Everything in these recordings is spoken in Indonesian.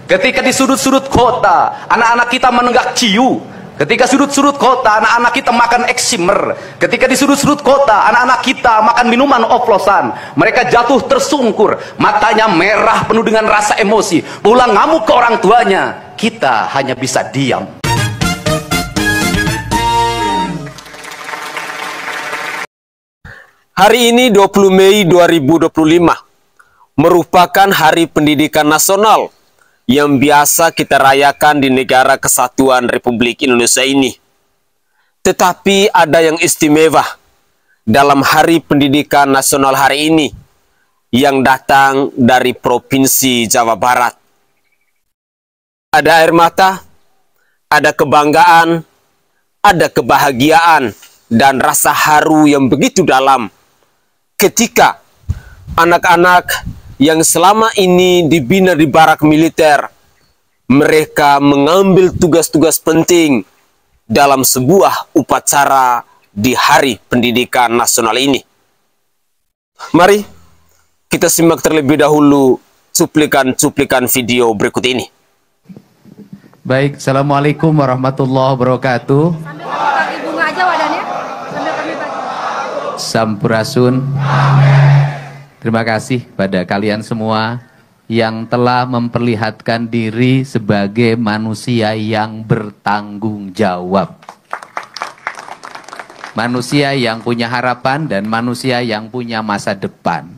Ketika di sudut-sudut kota, anak-anak kita menenggak ciu. Ketika sudut-sudut kota, anak-anak kita makan eksimer. Ketika di sudut-sudut kota, anak-anak kita makan minuman oplosan. Mereka jatuh tersungkur, matanya merah penuh dengan rasa emosi. Pulang ngamuk ke orang tuanya. Kita hanya bisa diam. Hari ini 20 Mei 2025 merupakan Hari Pendidikan Nasional yang biasa kita rayakan di negara kesatuan Republik Indonesia ini. Tetapi ada yang istimewa dalam Hari Pendidikan Nasional hari ini yang datang dari Provinsi Jawa Barat. Ada air mata, ada kebanggaan, ada kebahagiaan, dan rasa haru yang begitu dalam ketika anak-anak yang selama ini dibina di barak militer, mereka mengambil tugas-tugas penting dalam sebuah upacara di Hari Pendidikan Nasional ini. Mari kita simak terlebih dahulu cuplikan-cuplikan video berikut ini. Baik, Assalamualaikum warahmatullahi wabarakatuh. Sambil pakai bunga aja wadahnya. Sambil kami bagi. Sampurasun. Terima kasih pada kalian semua yang telah memperlihatkan diri sebagai manusia yang bertanggung jawab. Manusia yang punya harapan dan manusia yang punya masa depan.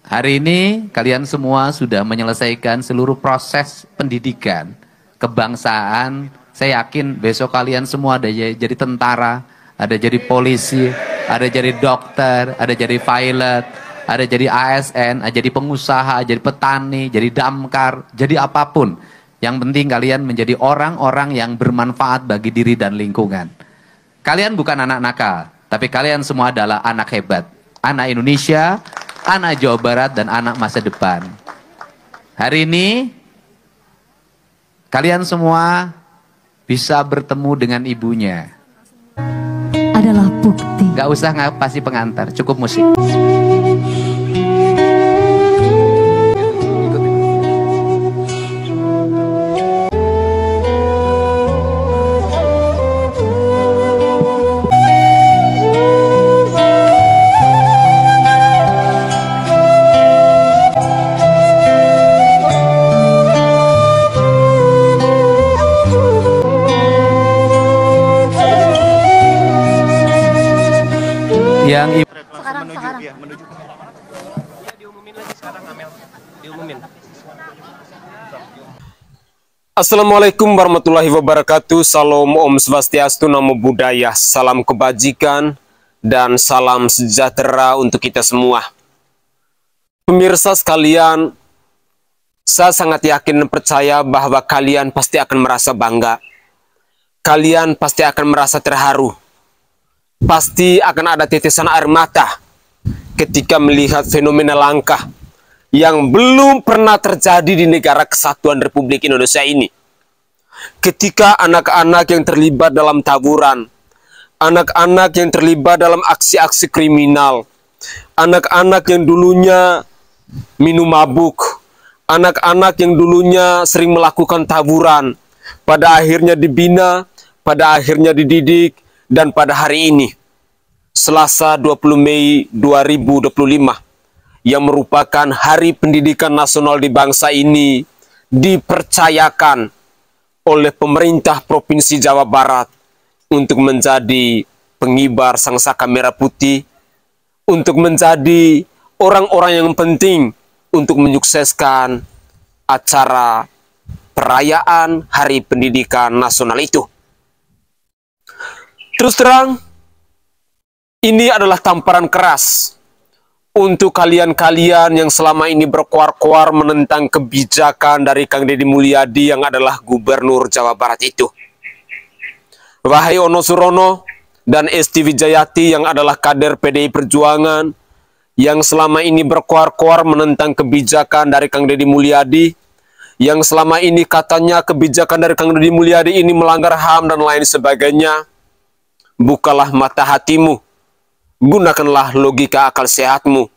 Hari ini kalian semua sudah menyelesaikan seluruh proses pendidikan, kebangsaan. Saya yakin besok kalian semua ada jadi tentara, ada jadi polisi, ada jadi dokter, ada jadi pilot, ada jadi ASN, ada jadi pengusaha, jadi petani, jadi damkar, jadi apapun. Yang penting kalian menjadi orang-orang yang bermanfaat bagi diri dan lingkungan. Kalian bukan anak nakal, tapi kalian semua adalah anak hebat. Anak Indonesia, anak Jawa Barat, dan anak masa depan. Hari ini, kalian semua bisa bertemu dengan ibunya. Adalah bukti. Gak usah pasti pengantar, cukup musik. Yang Sekarang. Ya, menuju ke ya, diumumin lagi sekarang, Amel. Diumumin. Assalamualaikum warahmatullahi wabarakatuh. Salam Om Swastiastu, Namo Buddhaya. Salam kebajikan dan salam sejahtera untuk kita semua. Pemirsa sekalian, saya sangat yakin dan percaya bahwa kalian pasti akan merasa bangga. Kalian pasti akan merasa terharu. Pasti akan ada tetesan air mata ketika melihat fenomena langka yang belum pernah terjadi di negara kesatuan Republik Indonesia ini. Ketika anak-anak yang terlibat dalam tawuran, anak-anak yang terlibat dalam aksi-aksi kriminal, anak-anak yang dulunya minum mabuk, anak-anak yang dulunya sering melakukan tawuran, pada akhirnya dibina, pada akhirnya dididik, dan pada hari ini, Selasa 20 Mei 2025, yang merupakan Hari Pendidikan Nasional di bangsa ini, dipercayakan oleh pemerintah Provinsi Jawa Barat untuk menjadi pengibar sangsaka merah putih, untuk menjadi orang-orang yang penting untuk menyukseskan acara perayaan Hari Pendidikan Nasional itu. Terus terang, ini adalah tamparan keras untuk kalian-kalian yang selama ini berkoar-koar menentang kebijakan dari Kang Deddy Mulyadi yang adalah Gubernur Jawa Barat itu. Wahai Ono Surono dan Esti Wijayati yang adalah kader PDI Perjuangan, yang selama ini berkoar-koar menentang kebijakan dari Kang Deddy Mulyadi, yang selama ini katanya kebijakan dari Kang Deddy Mulyadi ini melanggar HAM dan lain sebagainya. Bukalah mata hatimu, gunakanlah logika akal sehatmu,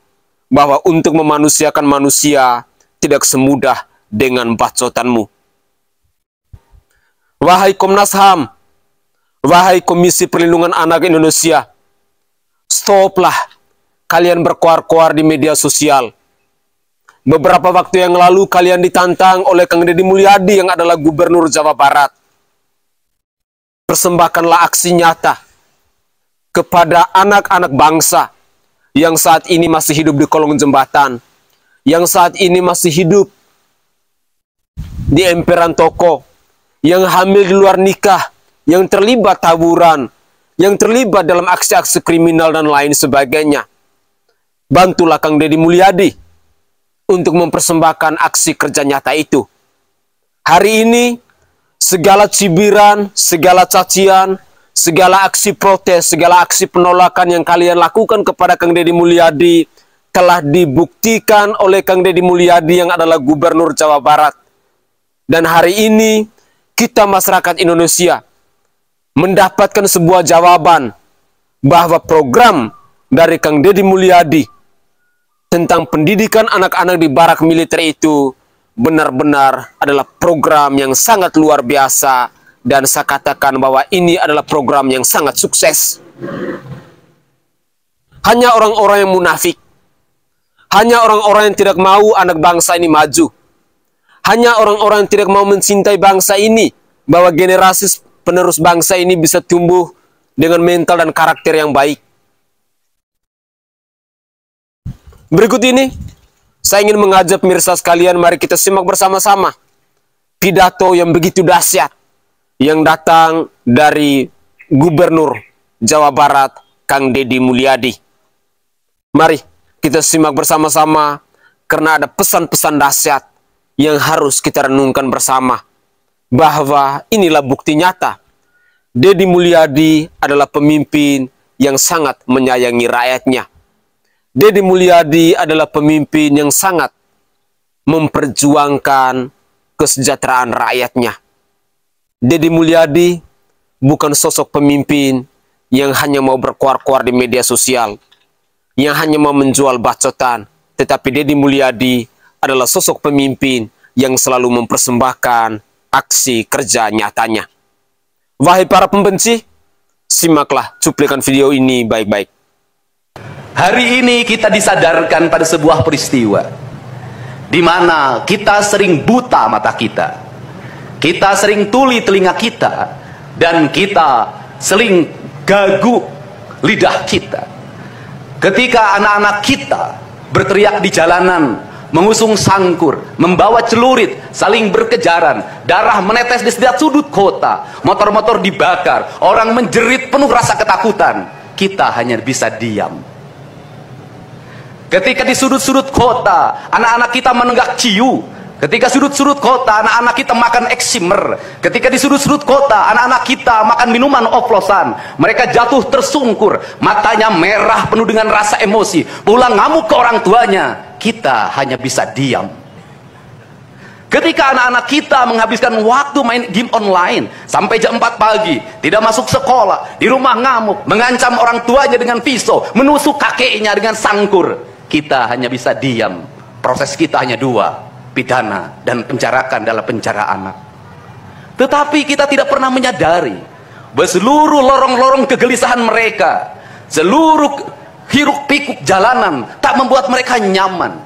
bahwa untuk memanusiakan manusia tidak semudah dengan bacotanmu. Wahai Komnas HAM, wahai Komisi Perlindungan Anak Indonesia, stoplah kalian berkoar-koar di media sosial. Beberapa waktu yang lalu kalian ditantang oleh Kang Deddy Mulyadi yang adalah Gubernur Jawa Barat. Persembahkanlah aksi nyata kepada anak-anak bangsa yang saat ini masih hidup di kolong jembatan, yang saat ini masih hidup di emperan toko, yang hamil di luar nikah, yang terlibat tawuran, yang terlibat dalam aksi-aksi kriminal dan lain sebagainya. Bantulah Kang Deddy Mulyadi untuk mempersembahkan aksi kerja nyata itu. Hari ini, segala cibiran, segala cacian, segala aksi protes, segala aksi penolakan yang kalian lakukan kepada Kang Deddy Mulyadi telah dibuktikan oleh Kang Deddy Mulyadi yang adalah Gubernur Jawa Barat. Dan hari ini, kita masyarakat Indonesia mendapatkan sebuah jawaban bahwa program dari Kang Deddy Mulyadi tentang pendidikan anak-anak di barak militer itu benar-benar adalah program yang sangat luar biasa, dan saya katakan bahwa ini adalah program yang sangat sukses. Hanya orang-orang yang munafik, hanya orang-orang yang tidak mau anak bangsa ini maju, hanya orang-orang yang tidak mau mencintai bangsa ini, bahwa generasi penerus bangsa ini bisa tumbuh dengan mental dan karakter yang baik. Berikut ini, saya ingin mengajak pemirsa sekalian, mari kita simak bersama-sama pidato yang begitu dahsyat yang datang dari Gubernur Jawa Barat, Kang Deddy Mulyadi. Mari kita simak bersama-sama, karena ada pesan-pesan dahsyat yang harus kita renungkan bersama, bahwa inilah bukti nyata Deddy Mulyadi adalah pemimpin yang sangat menyayangi rakyatnya. Deddy Mulyadi adalah pemimpin yang sangat memperjuangkan kesejahteraan rakyatnya. Deddy Mulyadi bukan sosok pemimpin yang hanya mau berkoar-koar di media sosial, yang hanya mau menjual bacotan, tetapi Deddy Mulyadi adalah sosok pemimpin yang selalu mempersembahkan aksi kerja nyatanya. Wahai para pembenci, simaklah cuplikan video ini baik-baik. Hari ini kita disadarkan pada sebuah peristiwa di mana kita sering buta mata kita, kita sering tuli telinga kita, dan kita sering gagu lidah kita. Ketika anak-anak kita berteriak di jalanan, mengusung sangkur, membawa celurit, saling berkejaran, darah menetes di setiap sudut kota, motor-motor dibakar, orang menjerit penuh rasa ketakutan, kita hanya bisa diam. Ketika di sudut-sudut kota, anak-anak kita menenggak ciu. Ketika sudut-sudut kota, anak-anak kita makan eksimer. Ketika di sudut-sudut kota, anak-anak kita makan minuman oplosan. Mereka jatuh tersungkur, matanya merah penuh dengan rasa emosi, pulang ngamuk ke orang tuanya. Kita hanya bisa diam. Ketika anak-anak kita menghabiskan waktu main game online sampai jam 4 pagi, tidak masuk sekolah, di rumah ngamuk, mengancam orang tuanya dengan pisau, menusuk kakeknya dengan sangkur, kita hanya bisa diam. Proses kita hanya dua, pidana dan penjarakan dalam penjara anak. Tetapi kita tidak pernah menyadari bahwa seluruh lorong-lorong kegelisahan mereka, seluruh hiruk pikuk jalanan tak membuat mereka nyaman.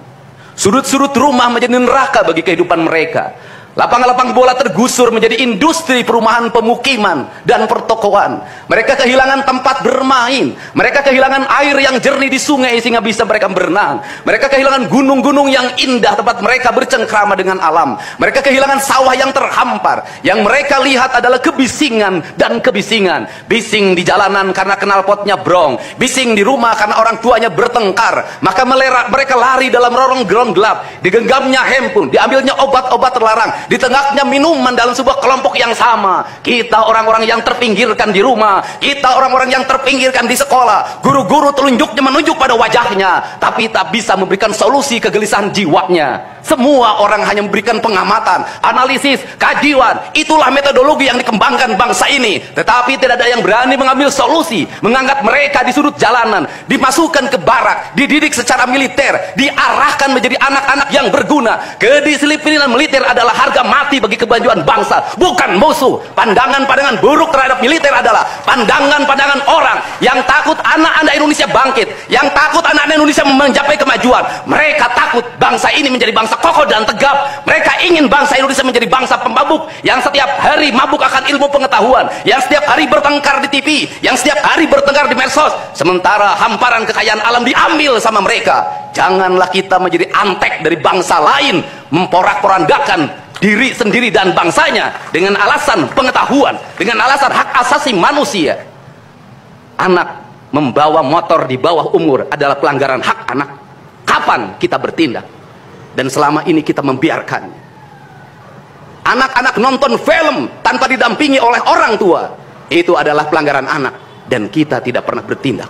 Sudut-sudut rumah menjadi neraka bagi kehidupan mereka. Lapang-lapang bola tergusur menjadi industri perumahan, pemukiman, dan pertokoan. Mereka kehilangan tempat bermain. Mereka kehilangan air yang jernih di sungai sehingga bisa mereka berenang. Mereka kehilangan gunung-gunung yang indah tempat mereka bercengkrama dengan alam. Mereka kehilangan sawah yang terhampar. Yang mereka lihat adalah kebisingan dan kebisingan. Bising di jalanan karena knalpotnya brong. Bising di rumah karena orang tuanya bertengkar. Maka mereka lari dalam lorong gelap. Digenggamnya handphone, diambilnya obat-obat terlarang. di tengahnya minuman dalam sebuah kelompok yang sama. Kita orang-orang yang terpinggirkan di rumah, kita orang-orang yang terpinggirkan di sekolah. Guru-guru telunjuknya menunjuk pada wajahnya, tapi tak bisa memberikan solusi kegelisahan jiwanya. Semua orang hanya memberikan pengamatan, analisis, kajian. Itulah metodologi yang dikembangkan bangsa ini. Tetapi tidak ada yang berani mengambil solusi, mengangkat mereka di sudut jalanan, dimasukkan ke barak, dididik secara militer, diarahkan menjadi anak-anak yang berguna. Kedisiplinan militer adalah harga mati bagi kemajuan bangsa, bukan musuh. Pandangan-pandangan buruk terhadap militer adalah pandangan-pandangan orang yang takut anak-anak Indonesia bangkit, yang takut anak-anak Indonesia mencapai kemajuan. Mereka takut bangsa ini menjadi bangsa kokoh dan tegap. Mereka ingin bangsa Indonesia menjadi bangsa pemabuk yang setiap hari mabuk akan ilmu pengetahuan, yang setiap hari bertengkar di TV, yang setiap hari bertengkar di medsos, sementara hamparan kekayaan alam diambil sama mereka. Janganlah kita menjadi antek dari bangsa lain, memporak-porandakan diri sendiri dan bangsanya dengan alasan pengetahuan, dengan alasan hak asasi manusia. Anak membawa motor di bawah umur adalah pelanggaran hak anak. Kapan kita bertindak? Dan selama ini kita membiarkan anak-anak nonton film tanpa didampingi oleh orang tua. Itu adalah pelanggaran anak, dan kita tidak pernah bertindak.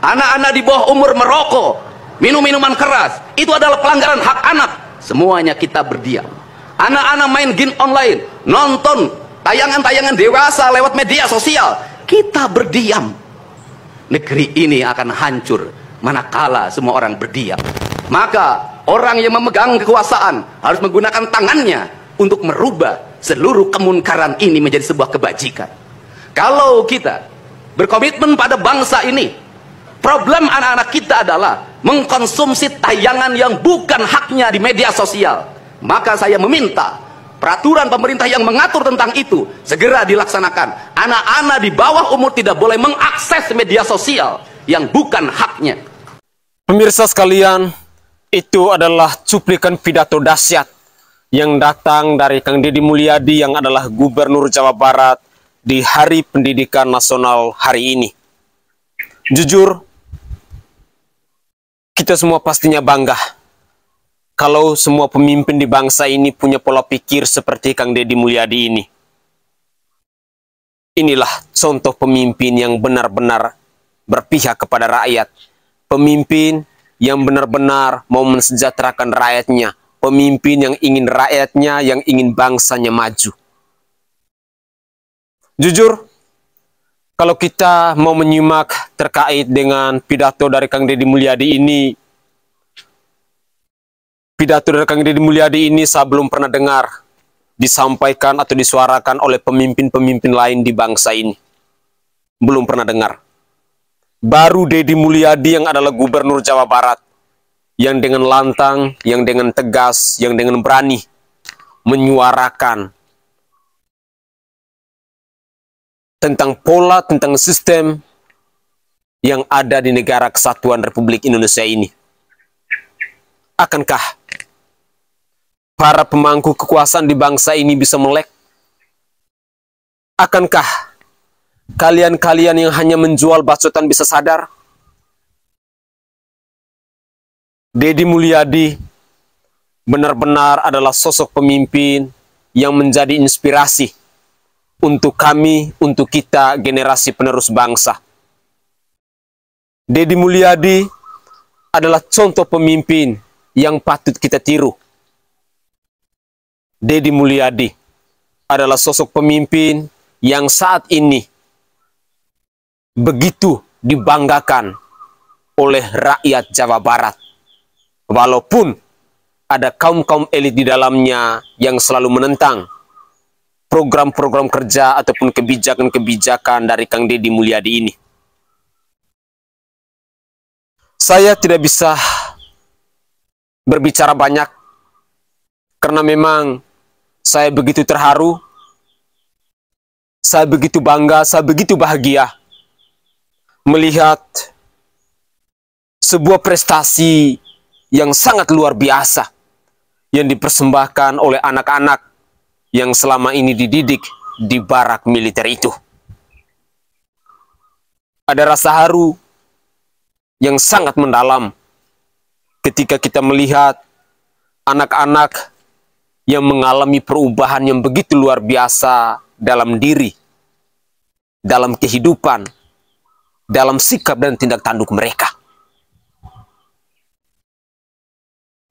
Anak-anak di bawah umur merokok, minum minuman keras, itu adalah pelanggaran hak anak. Semuanya kita berdiam. Anak-anak main game online, nonton tayangan-tayangan dewasa lewat media sosial, kita berdiam. Negeri ini akan hancur manakala semua orang berdiam. Maka orang yang memegang kekuasaan harus menggunakan tangannya untuk merubah seluruh kemunkaran ini menjadi sebuah kebajikan. Kalau kita berkomitmen pada bangsa ini, problem anak-anak kita adalah mengkonsumsi tayangan yang bukan haknya di media sosial. Maka saya meminta peraturan pemerintah yang mengatur tentang itu segera dilaksanakan. Anak-anak di bawah umur tidak boleh mengakses media sosial yang bukan haknya. Pemirsa sekalian, itu adalah cuplikan pidato dahsyat yang datang dari Kang Deddy Mulyadi yang adalah Gubernur Jawa Barat di Hari Pendidikan Nasional hari ini. Jujur, kita semua pastinya bangga kalau semua pemimpin di bangsa ini punya pola pikir seperti Kang Deddy Mulyadi ini. Inilah contoh pemimpin yang benar-benar berpihak kepada rakyat. Pemimpin yang benar-benar mau mensejahterakan rakyatnya, pemimpin yang ingin rakyatnya, yang ingin bangsanya maju. Jujur, kalau kita mau menyimak terkait dengan pidato dari Kang Deddy Mulyadi ini, pidato dari Kang Deddy Mulyadi ini saya belum pernah dengar disampaikan atau disuarakan oleh pemimpin-pemimpin lain di bangsa ini. Belum pernah dengar. Baru Deddy Mulyadi yang adalah Gubernur Jawa Barat, yang dengan lantang, yang dengan tegas, yang dengan berani menyuarakan tentang pola, tentang sistem yang ada di negara kesatuan Republik Indonesia ini. Akankah para pemangku kekuasaan di bangsa ini bisa melek? Akankah kalian-kalian yang hanya menjual bacotan bisa sadar? Deddy Mulyadi benar-benar adalah sosok pemimpin yang menjadi inspirasi untuk kami, untuk kita generasi penerus bangsa. Deddy Mulyadi adalah contoh pemimpin yang patut kita tiru. Deddy Mulyadi adalah sosok pemimpin yang saat ini begitu dibanggakan oleh rakyat Jawa Barat. Walaupun ada kaum-kaum elit di dalamnya yang selalu menentang program-program kerja ataupun kebijakan-kebijakan dari Kang Deddy Mulyadi ini. Saya tidak bisa berbicara banyak karena memang saya begitu terharu, saya begitu bangga, saya begitu bahagia melihat sebuah prestasi yang sangat luar biasa yang dipersembahkan oleh anak-anak yang selama ini dididik di barak militer itu. Ada rasa haru yang sangat mendalam ketika kita melihat anak-anak yang mengalami perubahan yang begitu luar biasa dalam diri, dalam kehidupan, dalam sikap dan tindak tanduk mereka.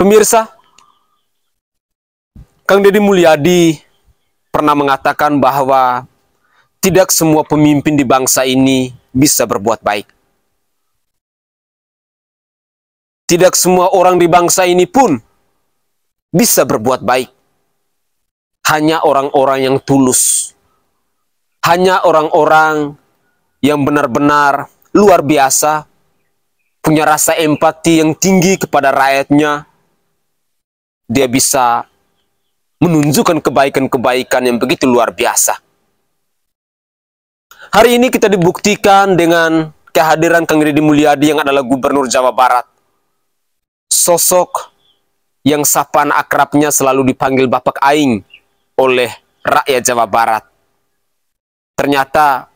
Pemirsa, Kang Deddy Mulyadi pernah mengatakan bahwa tidak semua pemimpin di bangsa ini bisa berbuat baik. Tidak semua orang di bangsa ini pun bisa berbuat baik. Hanya orang-orang yang tulus. Hanya orang-orang yang benar-benar luar biasa, punya rasa empati yang tinggi kepada rakyatnya. Dia bisa menunjukkan kebaikan-kebaikan yang begitu luar biasa. Hari ini kita dibuktikan dengan kehadiran Kang Deddy Mulyadi yang adalah Gubernur Jawa Barat. Sosok yang sapaan akrabnya selalu dipanggil Bapak Aing oleh rakyat Jawa Barat. Ternyata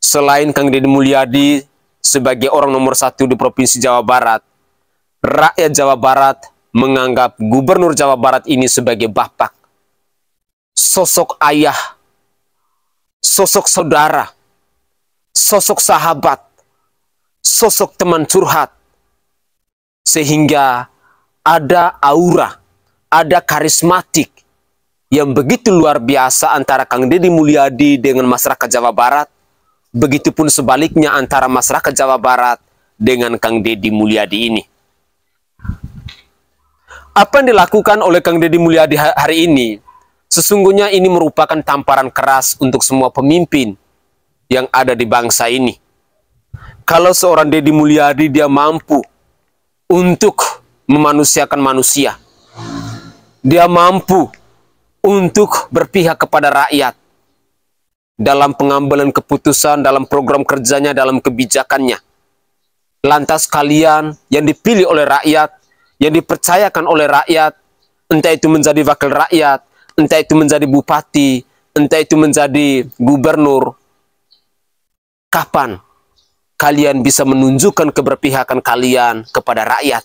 selain Kang Deddy Mulyadi sebagai orang nomor 1 di Provinsi Jawa Barat, rakyat Jawa Barat menganggap Gubernur Jawa Barat ini sebagai bapak, sosok ayah, sosok saudara, sosok sahabat, sosok teman curhat, sehingga ada aura, ada karismatik yang begitu luar biasa antara Kang Deddy Mulyadi dengan masyarakat Jawa Barat, begitupun sebaliknya antara masyarakat Jawa Barat dengan Kang Deddy Mulyadi ini. Apa yang dilakukan oleh Kang Deddy Mulyadi hari ini, sesungguhnya ini merupakan tamparan keras untuk semua pemimpin yang ada di bangsa ini. Kalau seorang Deddy Mulyadi dia mampu untuk memanusiakan manusia, dia mampu untuk berpihak kepada rakyat dalam pengambilan keputusan, dalam program kerjanya, dalam kebijakannya. Lantas kalian yang dipilih oleh rakyat, yang dipercayakan oleh rakyat, entah itu menjadi wakil rakyat, entah itu menjadi bupati, entah itu menjadi gubernur, kapan kalian bisa menunjukkan keberpihakan kalian kepada rakyat?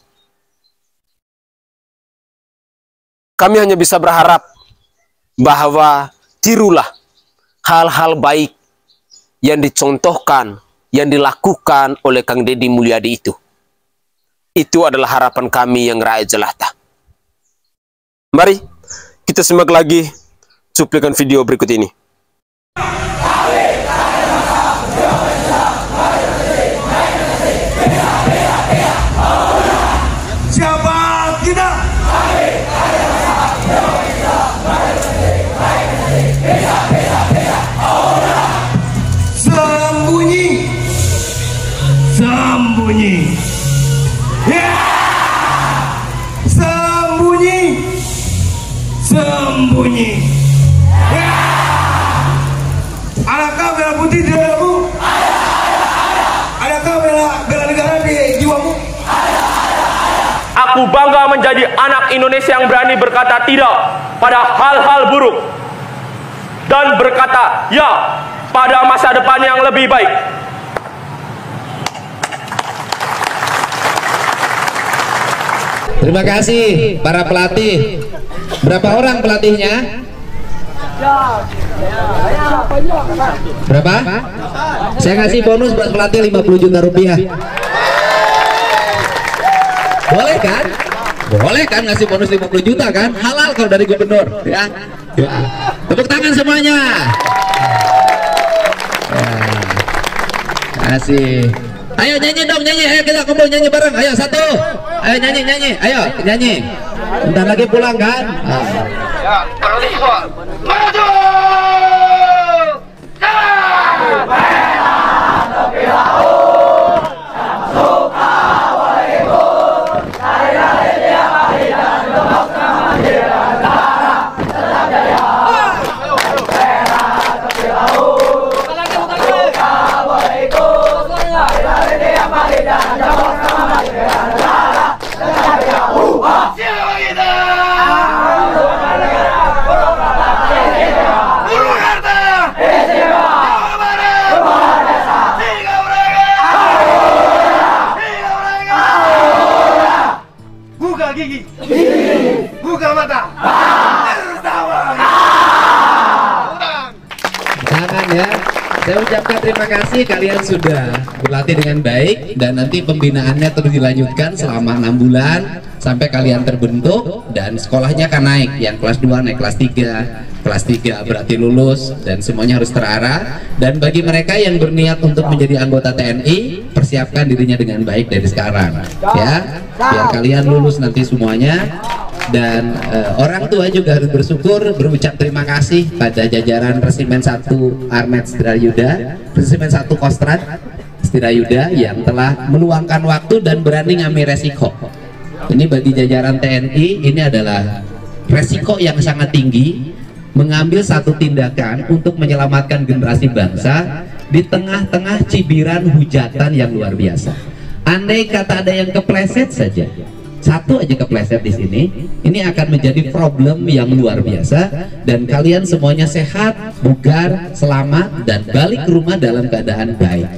Kami hanya bisa berharap bahwa tirulah hal-hal baik yang dicontohkan, yang dilakukan oleh Kang Deddy Mulyadi itu. Itu adalah harapan kami yang rakyat jelata. Mari kita simak lagi cuplikan video berikut ini. Siapa kita? Sembunyi, sembunyi. Sembunyi, sembunyi. Adakah bela putih di dalammu? Adakah bela negara di jiwamu? Aku bangga menjadi anak Indonesia yang berani berkata tidak pada hal-hal buruk dan berkata ya pada masa depan yang lebih baik. Terima kasih para pelatih. Berapa orang pelatihnya? Berapa? Saya ngasih bonus buat pelatih 50 juta rupiah. Boleh kan? Boleh kan ngasih bonus 50 juta kan? Halal kalau dari gubernur ya. Tepuk tangan semuanya. Kasih. Ayo nyanyi dong, nyanyi. Ayo kita kumpul nyanyi bareng. Ayo satu. Ayo nyanyi, nyanyi. Ayo nyanyi. Bentar lagi pulang kan? Ya, maju! Siapa kita? ya. Saya ucapkan terima kasih, kalian sudah berlatih dengan baik dan nanti pembinaannya terus dilanjutkan selama 6 bulan sampai kalian terbentuk dan sekolahnya akan naik. Yang kelas 2 naik kelas 3, kelas 3 berarti lulus dan semuanya harus terarah. Dan bagi mereka yang berniat untuk menjadi anggota TNI, persiapkan dirinya dengan baik dari sekarang ya, biar kalian lulus nanti semuanya. Dan orang tua juga harus bersyukur, berucap terima kasih pada jajaran Resimen 1 Armet Setirayuda, Resimen 1 Kostrat Setirayuda yang telah meluangkan waktu dan berani ngambil resiko. Ini bagi jajaran TNI, ini adalah resiko yang sangat tinggi, mengambil satu tindakan untuk menyelamatkan generasi bangsa di tengah-tengah cibiran hujatan yang luar biasa. Andai kata ada yang kepleset saja, satu aja kepleset di sini, ini akan menjadi problem yang luar biasa. Dan kalian semuanya sehat, bugar, selamat, dan balik ke rumah dalam keadaan baik.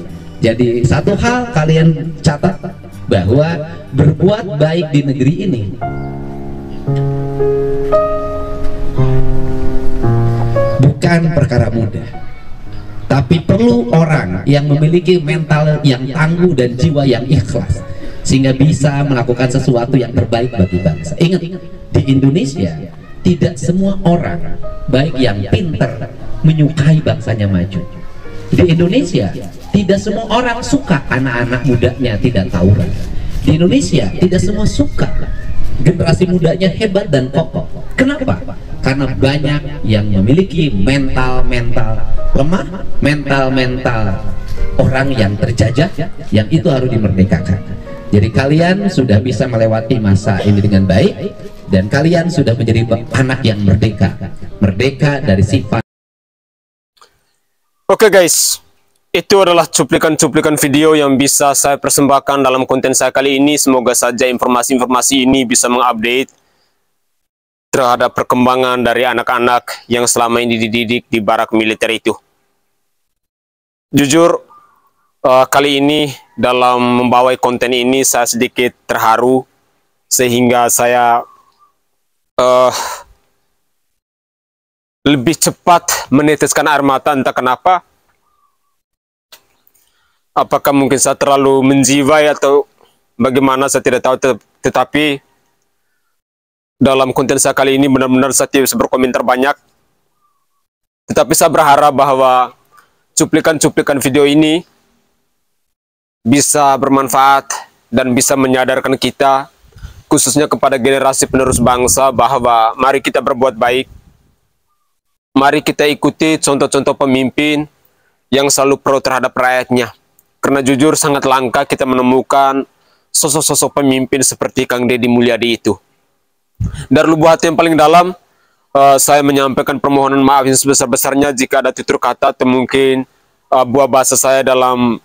Jadi satu hal kalian catat, bahwa berbuat baik di negeri ini bukan perkara mudah, tapi perlu orang yang memiliki mental yang tangguh dan jiwa yang ikhlas, sehingga bisa melakukan sesuatu yang terbaik bagi bangsa. Ingat, di Indonesia tidak semua orang, baik yang pintar, menyukai bangsanya maju. Di Indonesia tidak semua orang suka anak-anak mudanya tidak tawuran. Di Indonesia tidak semua suka generasi mudanya hebat dan kokoh. Kenapa? Karena banyak yang memiliki mental lemah, mental orang yang terjajah, yang itu harus dimerdekakan. Jadi kalian sudah bisa melewati masa ini dengan baik, dan kalian sudah menjadi anak yang merdeka dari sifat. Oke guys, itu adalah cuplikan-cuplikan video yang bisa saya persembahkan dalam konten saya kali ini. Semoga saja informasi-informasi ini bisa mengupdate terhadap perkembangan dari anak-anak yang selama ini dididik di barak militer itu. Jujur, kali ini dalam membawa konten ini saya sedikit terharu, sehingga saya lebih cepat meneteskan air mata, entah kenapa. Apakah mungkin saya terlalu menjiwai atau bagaimana, saya tidak tahu. Tetapi dalam konten saya kali ini benar-benar saya tidak bisa berkomentar banyak. Tetapi saya berharap bahwa cuplikan-cuplikan video ini bisa bermanfaat dan bisa menyadarkan kita, khususnya kepada generasi penerus bangsa, bahwa mari kita berbuat baik. Mari kita ikuti contoh-contoh pemimpin yang selalu pro terhadap rakyatnya. Karena jujur sangat langka kita menemukan sosok-sosok pemimpin seperti Kang Deddy Mulyadi itu. Dari lubuk hati yang paling dalam, saya menyampaikan permohonan maaf yang sebesar-besarnya jika ada tutur kata atau mungkin buah bahasa saya dalam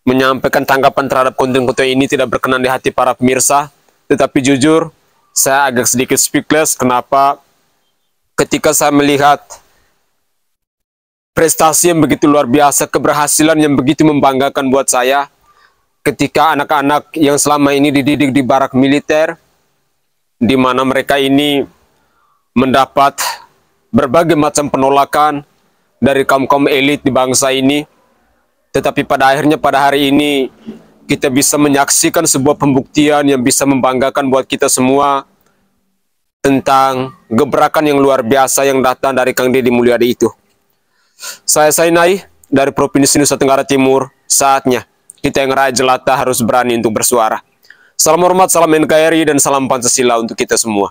menyampaikan tanggapan terhadap konten-konten ini tidak berkenan di hati para pemirsa. Tetapi jujur, saya agak sedikit speechless. Kenapa? Ketika saya melihat prestasi yang begitu luar biasa, keberhasilan yang begitu membanggakan buat saya, ketika anak-anak yang selama ini dididik di barak militer, di mana mereka ini mendapat berbagai macam penolakan dari kaum-kaum elit di bangsa ini, tetapi pada akhirnya pada hari ini kita bisa menyaksikan sebuah pembuktian yang bisa membanggakan buat kita semua tentang gebrakan yang luar biasa yang datang dari Kang Deddy Mulyadi itu. Saya Sainai dari Provinsi Nusa Tenggara Timur. Saatnya kita yang rakyat jelata harus berani untuk bersuara. Salam hormat, salam NKRI, dan salam Pancasila untuk kita semua.